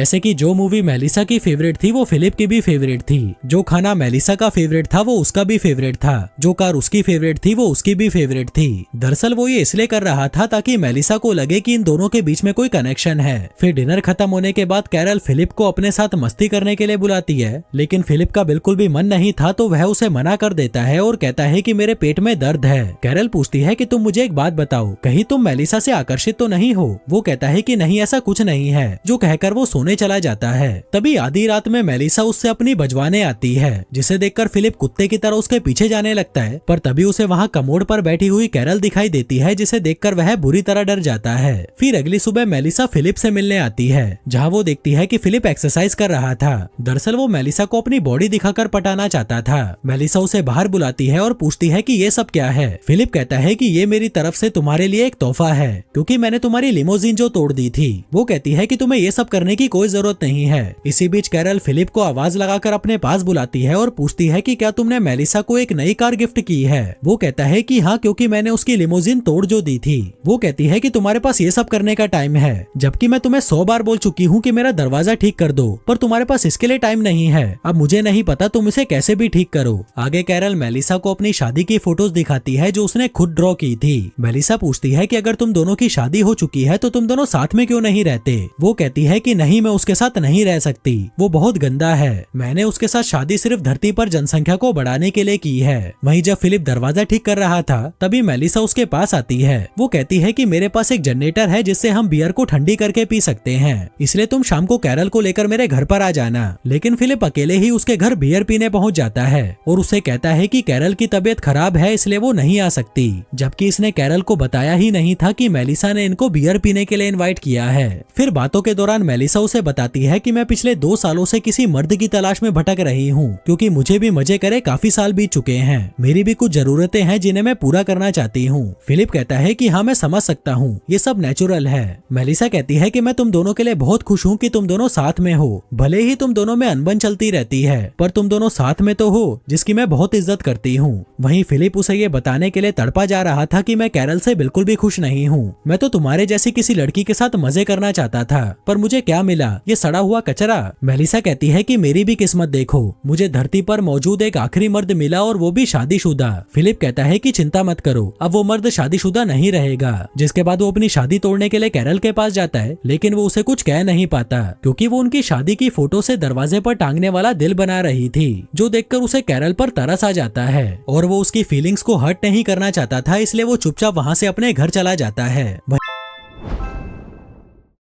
जैसे कि जो मूवी मेलिसा की फेवरेट थी वो फिलिप की भी फेवरेट थी, जो खाना मेलिसा का फेवरेट था वो उसका भी फेवरेट था, जो कार उसकी फेवरेट थी वो उसकी भी फेवरेट थी। दरअसल वो ये इसलिए कर रहा था ताकि मेलिसा को लगे कि इन दोनों के बीच में कोई कनेक्शन है। फिर डिनर खत्म होने के बाद कैरल फिलिप को अपने साथ मस्ती करने के लिए बुलाती है, लेकिन फिलिप का बिल्कुल भी मन नहीं था तो वह उसे मना कर देता है और कहता है कि मेरे पेट में दर्द है। कैरल पूछती है कि तुम मुझे एक बात बताओ, कहीं तुम मेलिसा से आकर्षित तो नहीं हो? वो कहता है कि नहीं, ऐसा कुछ नहीं है, जो कहकर वो सोने चला जाता है। तभी आधी रात में मेलिसा उससे अपनी बजवाने आती है, जिसे देखकर फिलिप कुत्ते की तरह उसके पीछे जाने लगता है, पर तभी उसे वहाँ कमोड पर बैठी हुई कैरल दिखाई देती है, जिसे देखकर वह बुरी तरह डर जाता है। फिर अगली सुबह मेलिसा फिलिप से मिलने आती है, जहाँ वो देखती है कि फिलिप एक्सरसाइज कर रहा था। दरअसल वो मेलिसा को अपनी बॉडी दिखाकर पटाना चाहता था। मेलिसा उसे बाहर बुलाती है और पूछती है कि ये सब क्या है। फिलिप कहता है कि ये मेरी तरफ से तुम्हारे लिए एक तोहफा है, क्योंकि मैंने तुम्हारी लिमोजिन जो तोड़ दी थी। वो कहती है कि तुम्हें ये सब करने की कोई जरूरत नहीं है। इसी बीच कैरल फिलिप को आवाज लगाकर अपने पास बुलाती है और पूछती है कि क्या तुमने मेलिसा को एक नई कार गिफ्ट की है? वो कहता है कि हाँ, क्योंकि मैंने उसकी लिमोजिन तोड़ जो दी थी। वो कहती है कि तुम्हारे पास ये सब करने का टाइम है, जबकि मैं तुम्हें 100 बार बोल चुकी हूँ कि मेरा दरवाजा ठीक कर दो, पर तुम्हारे पास इसके लिए टाइम नहीं है। अब मुझे नहीं पता तुम इसे कैसे भी ठीक करो। आगे कैरल मेलिसा को अपनी शादी की फोटोज दिखाती है जो उसने खुद ड्रॉ की थी। मेलिसा पूछती है कि अगर तुम दोनों की शादी हो चुकी है तो तुम दोनों साथ में क्यों नहीं रहते? वो कहती है कि नहीं, मैं उसके साथ नहीं रह सकती, वो बहुत गंदा है। मैंने उसके साथ शादी सिर्फ धरती पर जनसंख्या को बढ़ाने के लिए की है। वहीं जब फिलिप दरवाजा ठीक कर रहा था तभी मेलिसा उसके पास आती है। वो कहती है कि मेरे पास एक जनरेटर है जिससे हम बियर को ठंडी करके पी सकते हैं, इसलिए तुम शाम को कैरल को लेकर मेरे घर पर आ जाना। लेकिन फिलिप अकेले ही उसके घर बियर पीने पहुंच जाता है और उसे कहता है कि कैरल की तबीयत खराब है इसलिए वो नहीं आ सकती, जबकि इसने कैरल को बताया ही नहीं था कि मेलिसा ने इनको बियर पीने के लिए इनवाइट किया है। फिर बातों के दौरान मेलिसा उसे बताती है कि मैं पिछले 2 सालों से किसी मर्द की तलाश में भटक रही हूँ, क्योंकि मुझे भी मजे करे काफी साल बीत चुके हैं। मेरी भी कुछ जरूरतें हैं जिन्हें मैं पूरा करना चाहती हूँ। फिलिप कहता है कि हाँ, मैं समझ सकता हूँ, ये सब नेचुरल है। मेलिसा कहती है कि मैं तुम दोनों के लिए बहुत खुश हूँ कि तुम दोनों साथ में हो। भले ही तुम दोनों में अनबन चलती रहती है, पर तुम दोनों साथ में तो हो, जिसकी मैं बहुत इज्जत करती हूँ। वहीं फिलिप उसे ये बताने के लिए तड़पा जा रहा था कि मैं कैरल से बिल्कुल भी खुश नहीं हूँ। मैं तो तुम्हारे जैसी किसी लड़की के साथ मजे करना चाहता था, पर मुझे क्या मिला? ये सड़ा हुआ कचरा। मेलिसा कहती है कि मेरी भी किस्मत देखो, मुझे धरती पर मौजूद एक आखिरी मर्द मिला और वो भी शादीशुदा। फिलिप कहता है कि चिंता मत करो, अब वो मर्द शादीशुदा नहीं रहेगा। जिसके बाद वो अपनी शादी तोड़ने के लिए कैरल के पास जाता है, लेकिन वो उसे कुछ कह नहीं पाता, क्योंकि वो उनकी शादी की फोटो से दरवाजे पर टांगने वाला दिल बना रही थी, जो देखकर उसे कैरल पर तरस आ जाता है और वो उसकी फीलिंग्स को हर्ट नहीं करना चाहता था, इसलिए वो चुपचाप वहाँ से अपने घर चला जाता है।